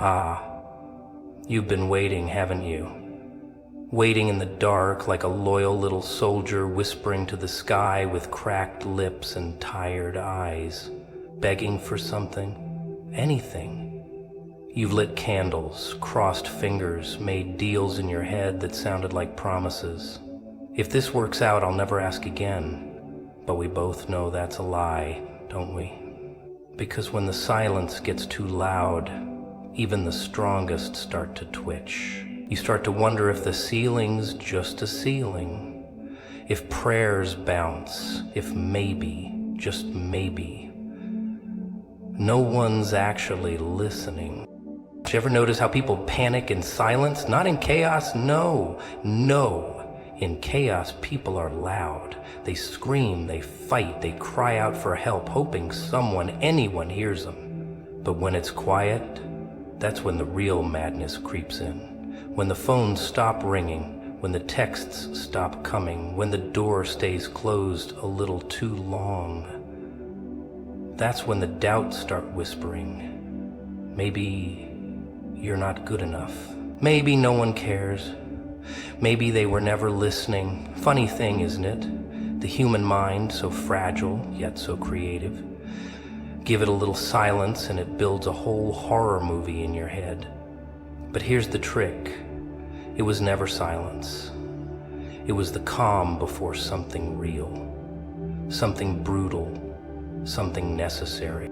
Ah, you've been waiting, haven't you? Waiting in the dark like a loyal little soldier whispering to the sky with cracked lips and tired eyes, begging for something, anything. You've lit candles, crossed fingers, made deals in your head that sounded like promises. If this works out, I'll never ask again. But we both know that's a lie, don't we? Because when the silence gets too loud, even the strongest start to twitch. You start to wonder if the ceiling's just a ceiling, if prayers bounce, if maybe, just maybe, no one's actually listening. Did you ever notice how people panic in silence? Not in chaos, no. In chaos, people are loud. They scream, they fight, they cry out for help, hoping anyone hears them. But when it's quiet, that's when the real madness creeps in. When the phones stop ringing, when the texts stop coming, when the door stays closed a little too long. That's when the doubts start whispering. Maybe you're not good enough. Maybe no one cares. Maybe they were never listening. Funny thing, isn't it? The human mind, so fragile, yet so creative. Give it a little silence and it builds a whole horror movie in your head. But here's the trick. It was never silence. It was the calm before something real, something brutal, something necessary.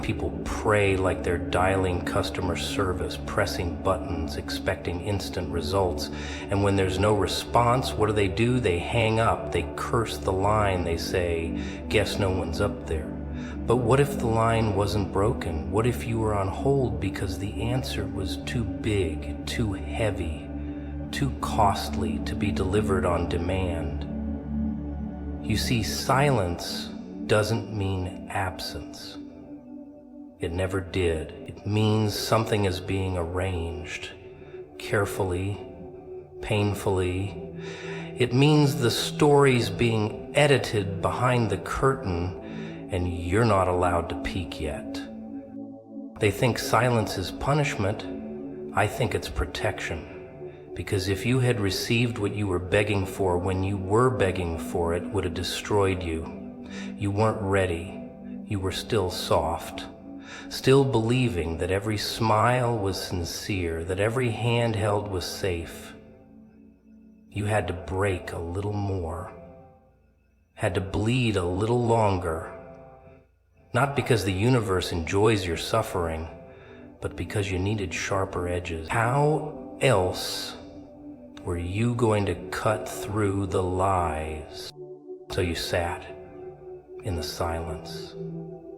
People pray like they're dialing customer service, pressing buttons, expecting instant results. And when there's no response, what do? They hang up, they curse the line, they say, guess no one's up there. But what if the line wasn't broken? What if you were on hold because the answer was too big, too heavy, too costly to be delivered on demand? You see, silence doesn't mean absence. It never did. It means something is being arranged, carefully, painfully. It means the story's being edited behind the curtain and you're not allowed to peek yet. They think silence is punishment. I think it's protection. Because if you had received what you were begging for when you were begging for it, would have destroyed you. You weren't ready. You were still soft. Still believing that every smile was sincere, that every hand held was safe. You had to break a little more. Had to bleed a little longer. Not because the universe enjoys your suffering, but because you needed sharper edges. How else were you going to cut through the lies? So you sat in the silence.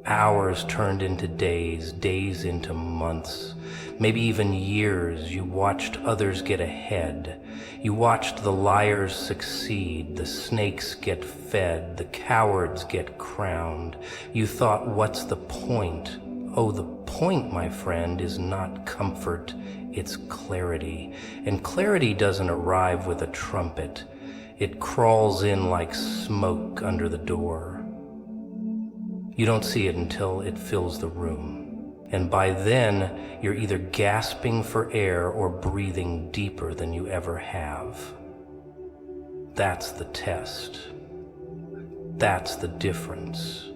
Hours turned into days, days into months, maybe even years. You watched others get ahead. You watched the liars succeed, the snakes get fed, the cowards get crowned. You thought, what's the point? Oh, the point, my friend, is not comfort, it's clarity. And clarity doesn't arrive with a trumpet. It crawls in like smoke under the door. You don't see it until it fills the room. And by then, you're either gasping for air or breathing deeper than you ever have. That's the test. That's the difference.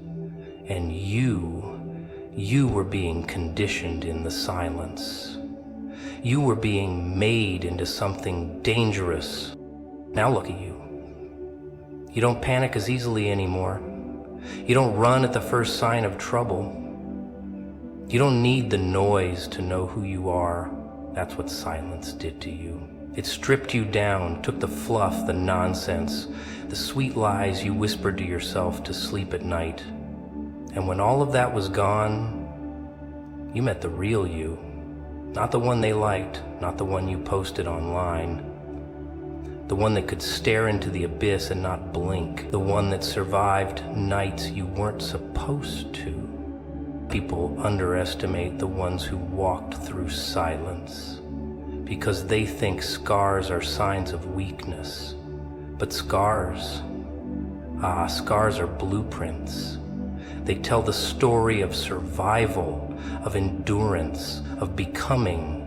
And you were being conditioned in the silence. You were being made into something dangerous. Now look at you. You don't panic as easily anymore. You don't run at the first sign of trouble. You don't need the noise to know who you are. That's what silence did to you. It stripped you down, took the fluff, the nonsense, the sweet lies you whispered to yourself to sleep at night. And when all of that was gone, you met the real you. Not the one they liked, not the one you posted online. The one that could stare into the abyss and not blink. The one that survived nights you weren't supposed to. People underestimate the ones who walked through silence because they think scars are signs of weakness. But scars are blueprints. They tell the story of survival, of endurance, of becoming.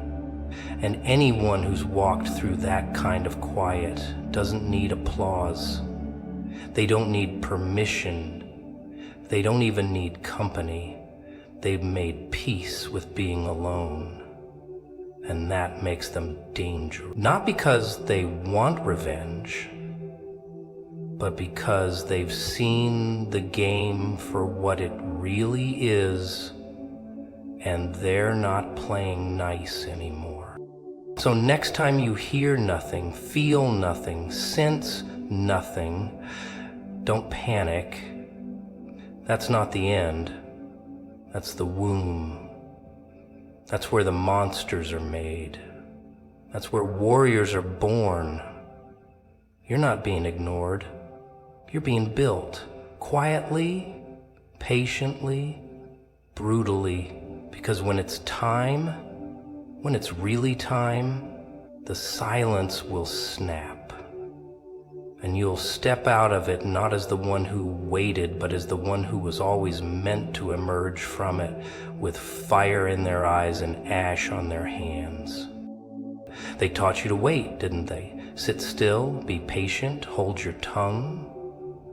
And anyone who's walked through that kind of quiet doesn't need applause. They don't need permission. They don't even need company. They've made peace with being alone. And that makes them dangerous. Not because they want revenge, but because they've seen the game for what it really is, and they're not playing nice anymore. So next time you hear nothing, feel nothing, sense nothing, don't panic. That's not the end. That's the womb. That's where the monsters are made. That's where warriors are born. You're not being ignored. You're being built quietly, patiently, brutally, because when it's time, when it's really time, the silence will snap. And you'll step out of it not as the one who waited, but as the one who was always meant to emerge from it with fire in their eyes and ash on their hands. They taught you to wait, didn't they? Sit still, be patient, hold your tongue.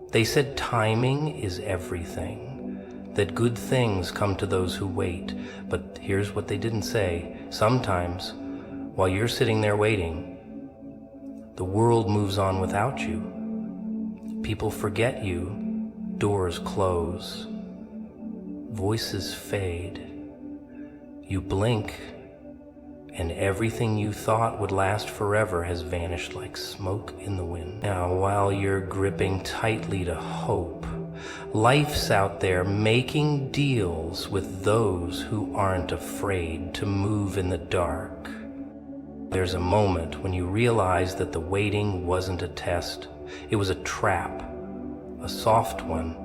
They said timing is everything, that good things come to those who wait. But here's what they didn't say. Sometimes, while you're sitting there waiting, the world moves on without you. People forget you, doors close, voices fade. You blink, and everything you thought would last forever has vanished like smoke in the wind. Now, while you're gripping tightly to hope, life's out there making deals with those who aren't afraid to move in the dark. There's a moment when you realize that the waiting wasn't a test. It was a trap, a soft one,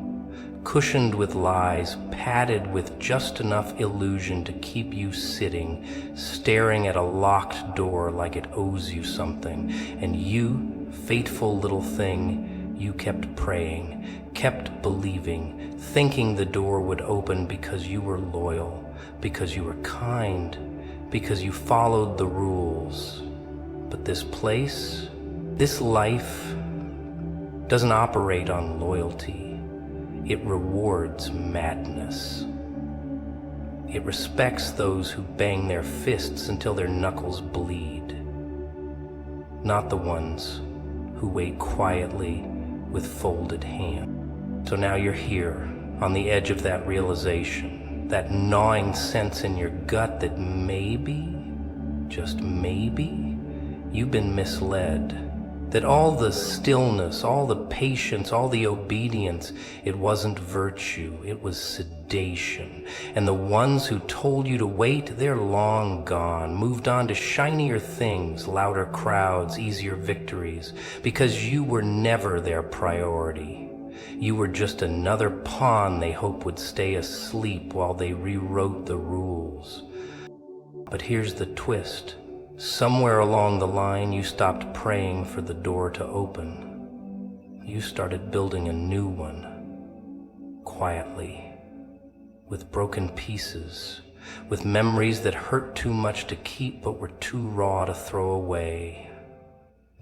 cushioned with lies, padded with just enough illusion to keep you sitting, staring at a locked door like it owes you something. And you, faithful little thing, you kept praying, kept believing, thinking the door would open because you were loyal, because you were kind, because you followed the rules. But this place, this life, doesn't operate on loyalty. It rewards madness. It respects those who bang their fists until their knuckles bleed, not the ones who wait quietly with folded hands. So now you're here, on the edge of that realization, that gnawing sense in your gut that maybe, just maybe, you've been misled. That all the stillness, all the patience, all the obedience, it wasn't virtue, it was sedation. And the ones who told you to wait, they're long gone, moved on to shinier things, louder crowds, easier victories, because you were never their priority. You were just another pawn they hope would stay asleep while they rewrote the rules. But here's the twist. Somewhere along the line, you stopped praying for the door to open. You started building a new one, quietly, with broken pieces, with memories that hurt too much to keep but were too raw to throw away.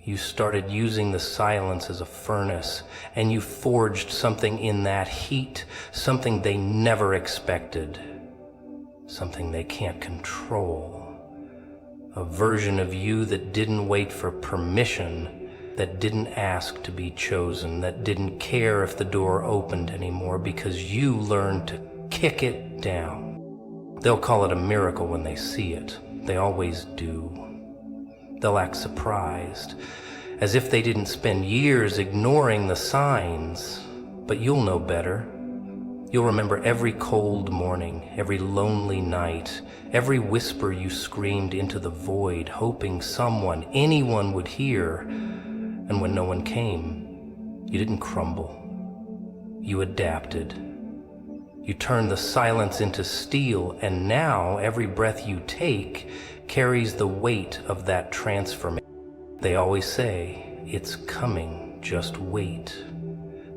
You started using the silence as a furnace, and you forged something in that heat, something they never expected, something they can't control. A version of you that didn't wait for permission, that didn't ask to be chosen, that didn't care if the door opened anymore because you learned to kick it down. They'll call it a miracle when they see it. They always do. They'll act surprised, as if they didn't spend years ignoring the signs. But you'll know better. You'll remember every cold morning, every lonely night, every whisper you screamed into the void, hoping someone, anyone would hear. And when no one came, you didn't crumble. You adapted. You turned the silence into steel, and now every breath you take carries the weight of that transformation. They always say, it's coming, just wait.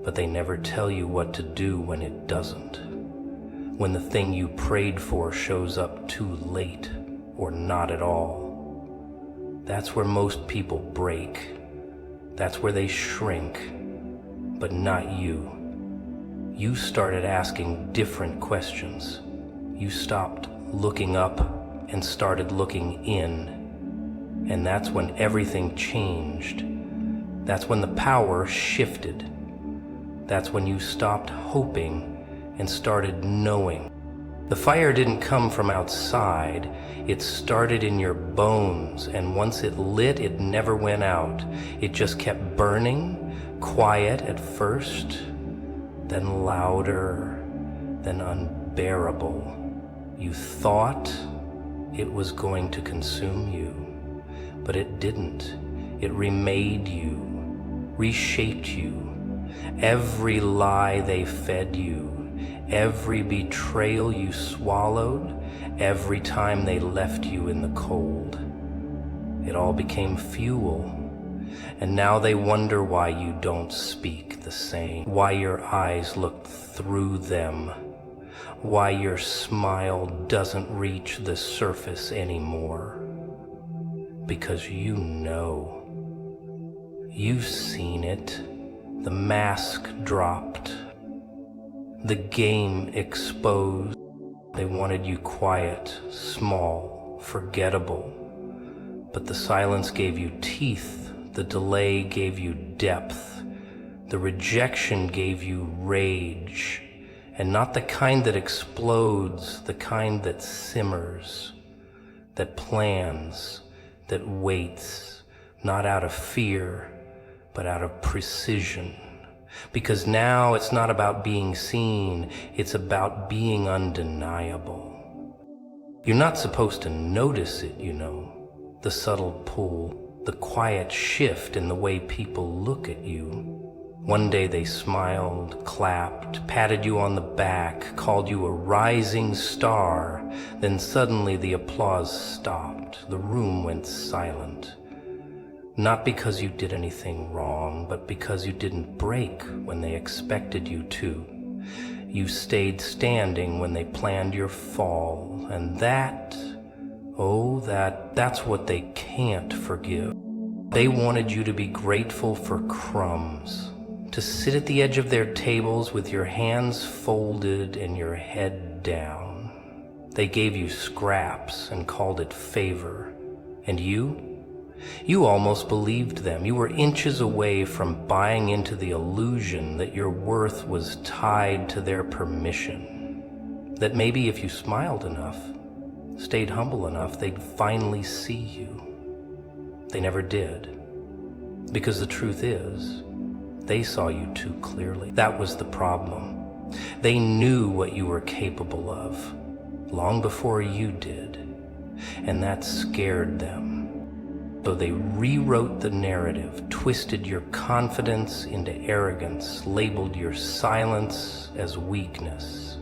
But they never tell you what to do when it doesn't. when the thing you prayed for shows up too late or not at all. That's where most people break. That's where they shrink, but not you. You started asking different questions. You stopped looking up and started looking in. And that's when everything changed. That's when the power shifted. That's when you stopped hoping and started knowing. The fire didn't come from outside. It started in your bones, and once it lit, it never went out. It just kept burning, quiet at first, then louder, then unbearable. You thought it was going to consume you, but it didn't. It remade you, reshaped you. Every lie they fed you, every betrayal you swallowed, every time they left you in the cold. It all became fuel, and now they wonder why you don't speak the same, why your eyes look through them, why your smile doesn't reach the surface anymore. Because you know. You've seen it. The mask dropped. The game exposed. They wanted you quiet, small, forgettable. But the silence gave you teeth. The delay gave you depth. The rejection gave you rage. And not the kind that explodes, the kind that simmers, that plans, that waits, not out of fear, but out of precision. Because now it's not about being seen, it's about being undeniable. You're not supposed to notice it, you know, the subtle pull, the quiet shift in the way people look at you. One day they smiled, clapped, patted you on the back, called you a rising star. Then suddenly the applause stopped. The room went silent. Not because you did anything wrong, but because you didn't break when they expected you to. You stayed standing when they planned your fall, and that's what they can't forgive. They wanted you to be grateful for crumbs, to sit at the edge of their tables with your hands folded and your head down. They gave you scraps and called it favor. And you almost believed them. You were inches away from buying into the illusion that your worth was tied to their permission. That maybe if you smiled enough, stayed humble enough, they'd finally see you. They never did. Because the truth is, they saw you too clearly. That was the problem. They knew what you were capable of, long before you did, and that scared them. So they rewrote the narrative, twisted your confidence into arrogance, labeled your silence as weakness.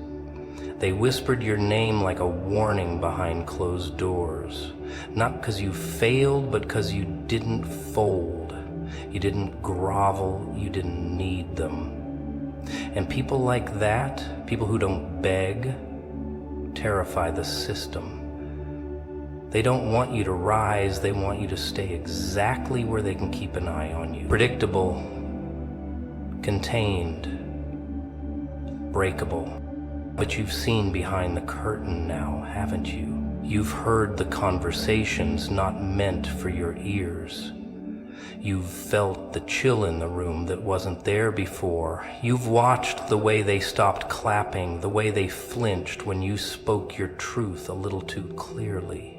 They whispered your name like a warning behind closed doors, not because you failed, but because you didn't fold. You didn't grovel, you didn't need them. And people like that, people who don't beg, terrify the system. They don't want you to rise, they want you to stay exactly where they can keep an eye on you. Predictable, contained, breakable. But you've seen behind the curtain now, haven't you? You've heard the conversations not meant for your ears. You've felt the chill in the room that wasn't there before. You've watched the way they stopped clapping, the way they flinched when you spoke your truth a little too clearly.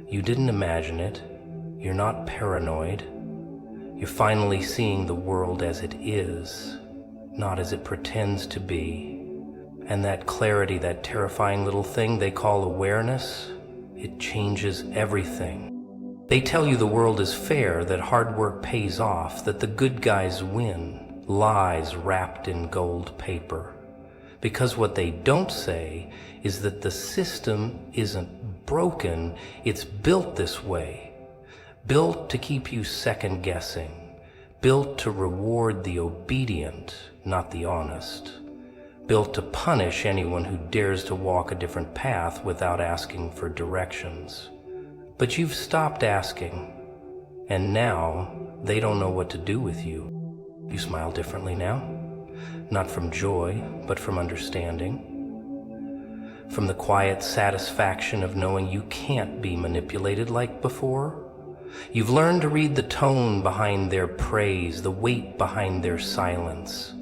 You didn't imagine it. You're not paranoid. You're finally seeing the world as it is, not as it pretends to be. And that clarity, that terrifying little thing they call awareness, it changes everything. They tell you the world is fair, that hard work pays off, that the good guys win, lies wrapped in gold paper. Because what they don't say is that the system isn't broken, it's built this way. Built to keep you second guessing. Built to reward the obedient, not the honest. built to punish anyone who dares to walk a different path without asking for directions. But you've stopped asking, and now they don't know what to do with you. You smile differently now, not from joy, but from understanding. From the quiet satisfaction of knowing you can't be manipulated like before. You've learned to read the tone behind their praise, the weight behind their silence.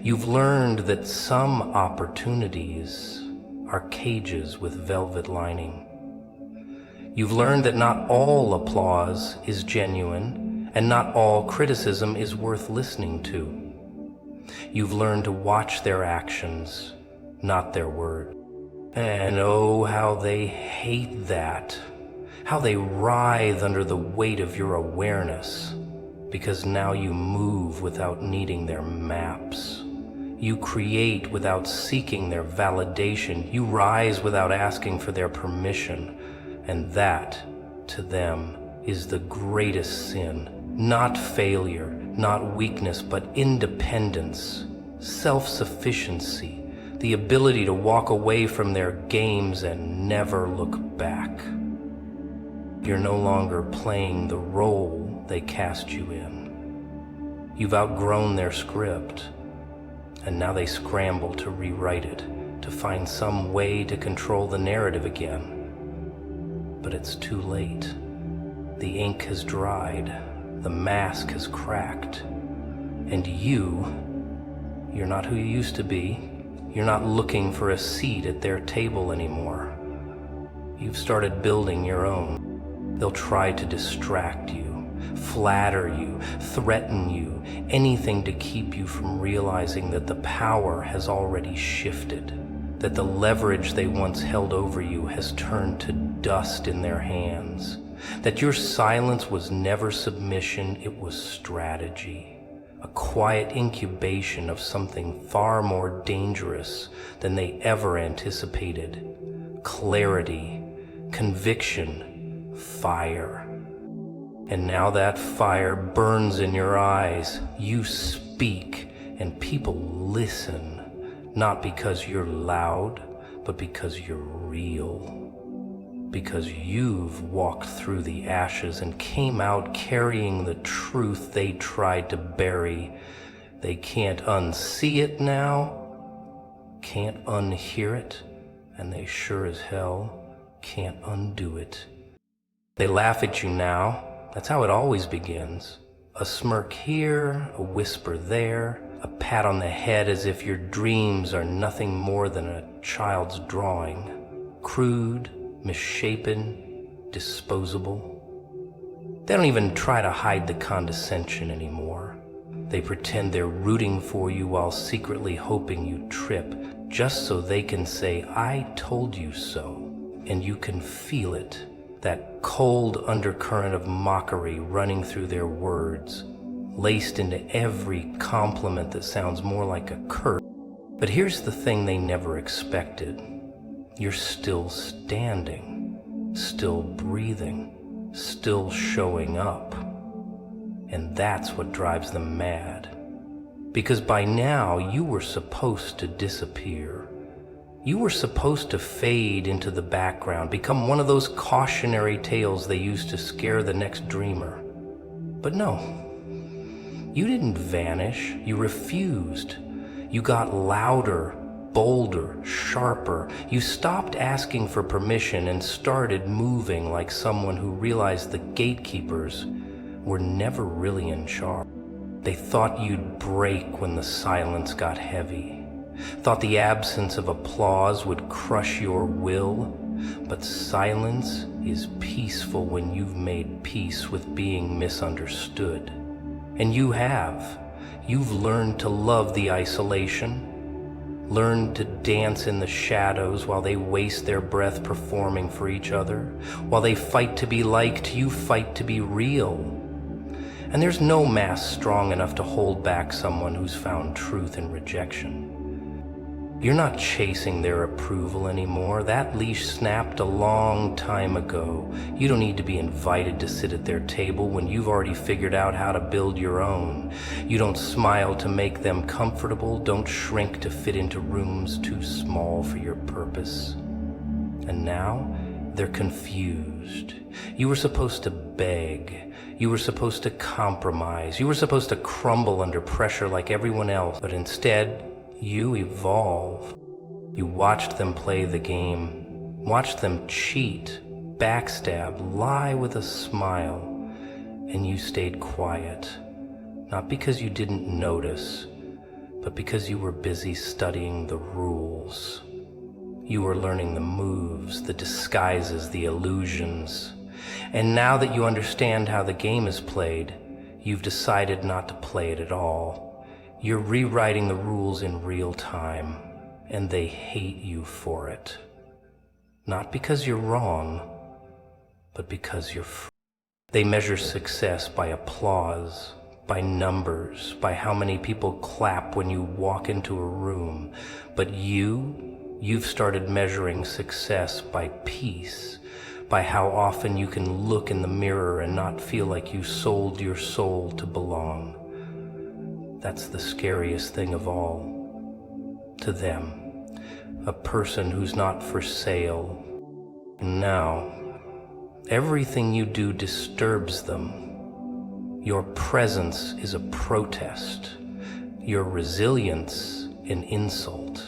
You've learned that some opportunities are cages with velvet lining. You've learned that not all applause is genuine, and not all criticism is worth listening to. You've learned to watch their actions, not their words. And oh, how they hate that. How they writhe under the weight of your awareness, because now you move without needing their maps. You create without seeking their validation. You rise without asking for their permission. And that, to them, is the greatest sin. Not failure, not weakness, but independence, self-sufficiency, the ability to walk away from their games and never look back. You're no longer playing the role they cast you in. You've outgrown their script, and now they scramble to rewrite it, to find some way to control the narrative again. But it's too late. The ink has dried, the mask has cracked, and you're not who you used to be. You're not looking for a seat at their table anymore. You've started building your own. They'll try to distract you, flatter you, threaten you, anything to keep you from realizing that the power has already shifted, that the leverage they once held over you has turned to dust in their hands, that your silence was never submission, it was strategy. A quiet incubation of something far more dangerous than they ever anticipated. Clarity, conviction, fire. And now that fire burns in your eyes. You speak, and people listen, not because you're loud, but because you're real. Because you've walked through the ashes and came out carrying the truth they tried to bury. They can't unsee it now, can't unhear it, and they sure as hell can't undo it. They laugh at you now. That's how it always begins. A smirk here, a whisper there, a pat on the head as if your dreams are nothing more than a child's drawing. Crude, misshapen, disposable. They don't even try to hide the condescension anymore. They pretend they're rooting for you while secretly hoping you trip, just so they can say, "I told you so," and you can feel it, that cold undercurrent of mockery running through their words, laced into every compliment that sounds more like a curse. But here's the thing they never expected. You're still standing, still breathing, still showing up. And that's what drives them mad. Because by now you were supposed to disappear. You were supposed to fade into the background, become one of those cautionary tales they use to scare the next dreamer. But no, you didn't vanish, you refused. You got louder, bolder, sharper. You stopped asking for permission and started moving like someone who realized the gatekeepers were never really in charge. They thought you'd break when the silence got heavy, thought the absence of applause would crush your will, but silence is peaceful when you've made peace with being misunderstood. And you have. You've learned to love the isolation, learned to dance in the shadows while they waste their breath performing for each other. While they fight to be liked, you fight to be real. And there's no mask strong enough to hold back someone who's found truth in rejection. You're not chasing their approval anymore. That leash snapped a long time ago. You don't need to be invited to sit at their table when you've already figured out how to build your own. You don't smile to make them comfortable. Don't shrink to fit into rooms too small for your purpose. And now they're confused. You were supposed to beg. You were supposed to compromise. You were supposed to crumble under pressure like everyone else. But instead, you evolved. You watched them play the game, watched them cheat, backstab, lie with a smile, and you stayed quiet. Not because you didn't notice, but because you were busy studying the rules. You were learning the moves, the disguises, the illusions. And now that you understand how the game is played, you've decided not to play it at all. You're rewriting the rules in real time, and they hate you for it. Not because you're wrong, but because you're free. They measure success by applause, by numbers, by how many people clap when you walk into a room. But you've started measuring success by peace, by how often you can look in the mirror and not feel like you sold your soul to belong. That's the scariest thing of all. To them, a person who's not for sale. And now, everything you do disturbs them. Your presence is a protest. Your resilience, an insult.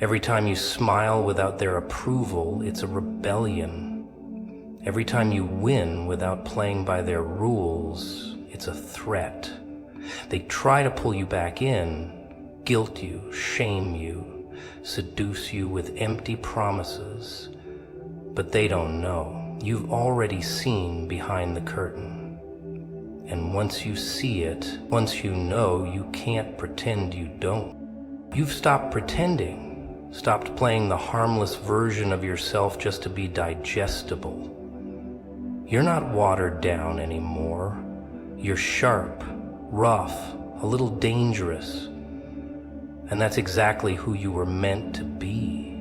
Every time you smile without their approval, it's a rebellion. Every time you win without playing by their rules, it's a threat. They try to pull you back in, guilt you, shame you, seduce you with empty promises. But they don't know. You've already seen behind the curtain. And once you see it, once you know, you can't pretend you don't. You've stopped pretending, stopped playing the harmless version of yourself just to be digestible. You're not watered down anymore. You're sharp, rough, a little dangerous. And that's exactly who you were meant to be.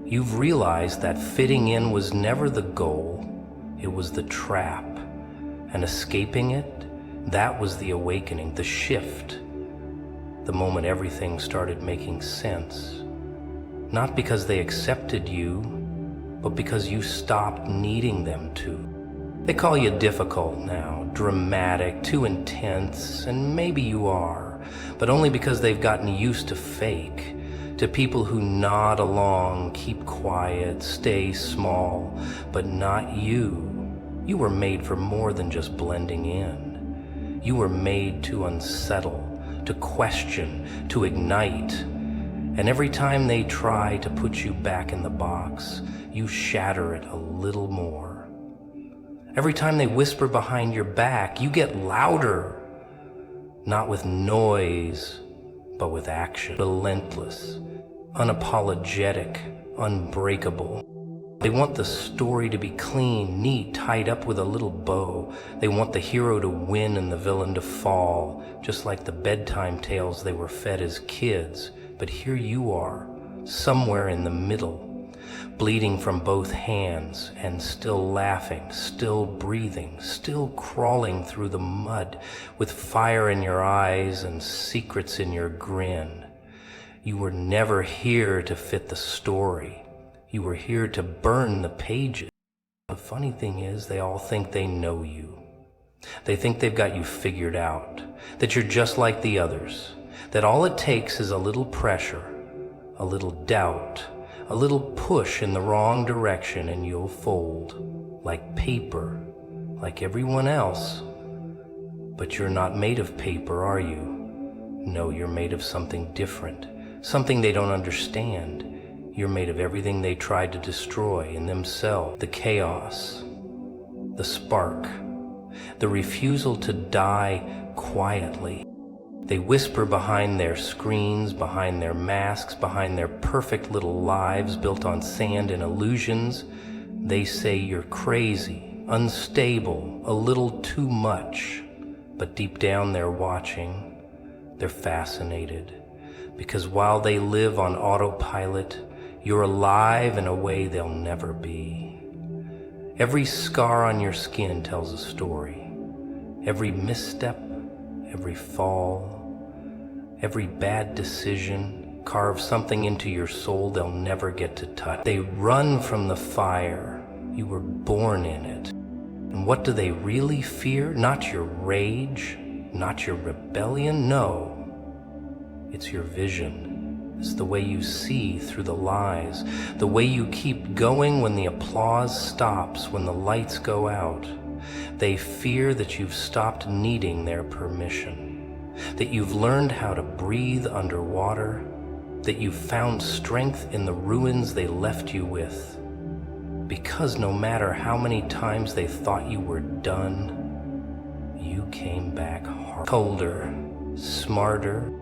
You've realized that fitting in was never the goal, it was the trap. And escaping it, that was the awakening, the shift. The moment everything started making sense. Not because they accepted you, but because you stopped needing them to. They call you difficult now, dramatic, too intense, and maybe you are, but only because they've gotten used to fake, to people who nod along, keep quiet, stay small, but not you. You were made for more than just blending in. You were made to unsettle, to question, to ignite. And every time they try to put you back in the box, you shatter it a little more. Every time they whisper behind your back, you get louder. Not with noise, but with action. Relentless, unapologetic, unbreakable. They want the story to be clean, neat, tied up with a little bow. They want the hero to win and the villain to fall, just like the bedtime tales they were fed as kids. But here you are, somewhere in the middle, bleeding from both hands and still laughing, still breathing, still crawling through the mud with fire in your eyes and secrets in your grin. You were never here to fit the story. You were here to burn the pages. The funny thing is, they all think they know you. They think they've got you figured out, that you're just like the others, that all it takes is a little pressure, a little doubt, a little push in the wrong direction and you'll fold, like paper, like everyone else. But you're not made of paper, are you? No, you're made of something different, something they don't understand. You're made of everything they tried to destroy in themselves. The chaos, the spark, the refusal to die quietly. They whisper behind their screens, behind their masks, behind their perfect little lives built on sand and illusions. They say you're crazy, unstable, a little too much. But deep down they're watching, they're fascinated. Because while they live on autopilot, you're alive in a way they'll never be. Every scar on your skin tells a story. Every misstep, every fall, every bad decision carves something into your soul they'll never get to touch. They run from the fire. You were born in it. And what do they really fear? Not your rage, not your rebellion, no. It's your vision. It's the way you see through the lies, the way you keep going when the applause stops, when the lights go out. They fear that you've stopped needing their permission, that you've learned how to breathe underwater, that you've found strength in the ruins they left you with. Because no matter how many times they thought you were done, you came back harder, colder, smarter.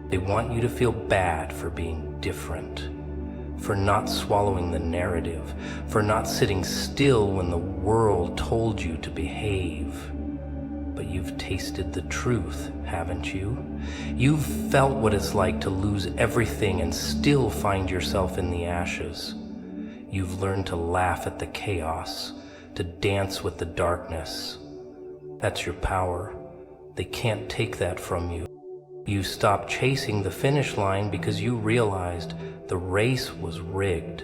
They want you to feel bad for being different, for not swallowing the narrative, for not sitting still when the world told you to behave. But you've tasted the truth, haven't you? You've felt what it's like to lose everything and still find yourself in the ashes. You've learned to laugh at the chaos, to dance with the darkness. That's your power. They can't take that from you. You stopped chasing the finish line because you realized the race was rigged.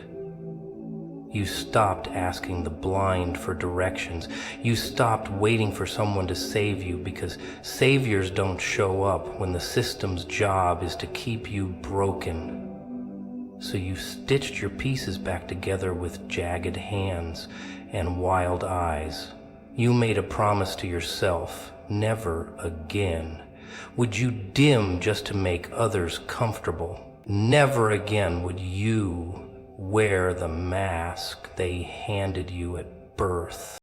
You stopped asking the blind for directions. You stopped waiting for someone to save you because saviors don't show up when the system's job is to keep you broken. So you stitched your pieces back together with jagged hands and wild eyes. You made a promise to yourself, never again would you dim just to make others comfortable. Never again would you wear the mask they handed you at birth.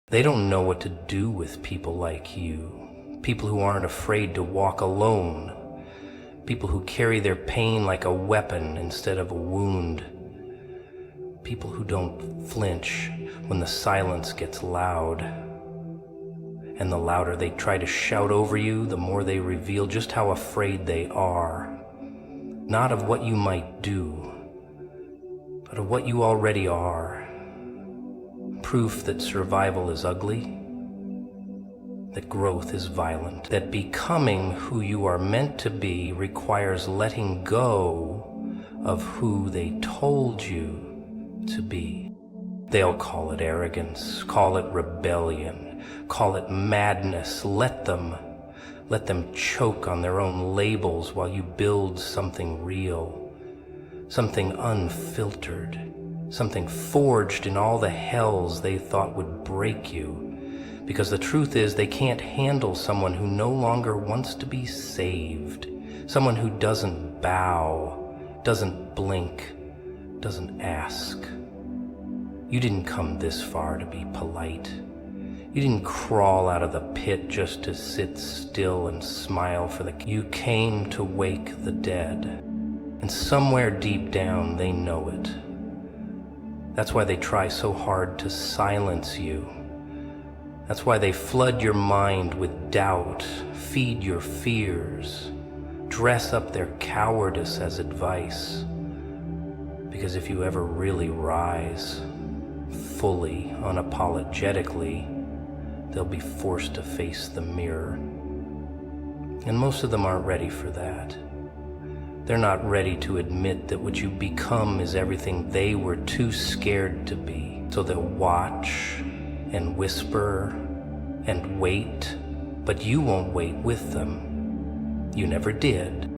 They don't know what to do with people like you, people who aren't afraid to walk alone, people who carry their pain like a weapon instead of a wound, people who don't flinch when the silence gets loud. And the louder they try to shout over you, the more they reveal just how afraid they are. Not of what you might do, but of what you already are. Proof that survival is ugly, that growth is violent, that becoming who you are meant to be requires letting go of who they told you to be. They'll call it arrogance, call it rebellion, call it madness. Let them choke on their own labels while you build something real, something unfiltered, something forged in all the hells they thought would break you. Because the truth is, they can't handle someone who no longer wants to be saved, someone who doesn't bow, doesn't blink, doesn't ask. You didn't come this far to be polite. You didn't crawl out of the pit just to sit still and smile for the... You came to wake the dead. And somewhere deep down, they know it. That's why they try so hard to silence you. That's why they flood your mind with doubt, feed your fears, dress up their cowardice as advice. Because if you ever really rise, fully, unapologetically, they'll be forced to face the mirror. And most of them aren't ready for that. They're not ready to admit that what you become is everything they were too scared to be. So they'll watch and whisper and wait, but you won't wait with them. You never did.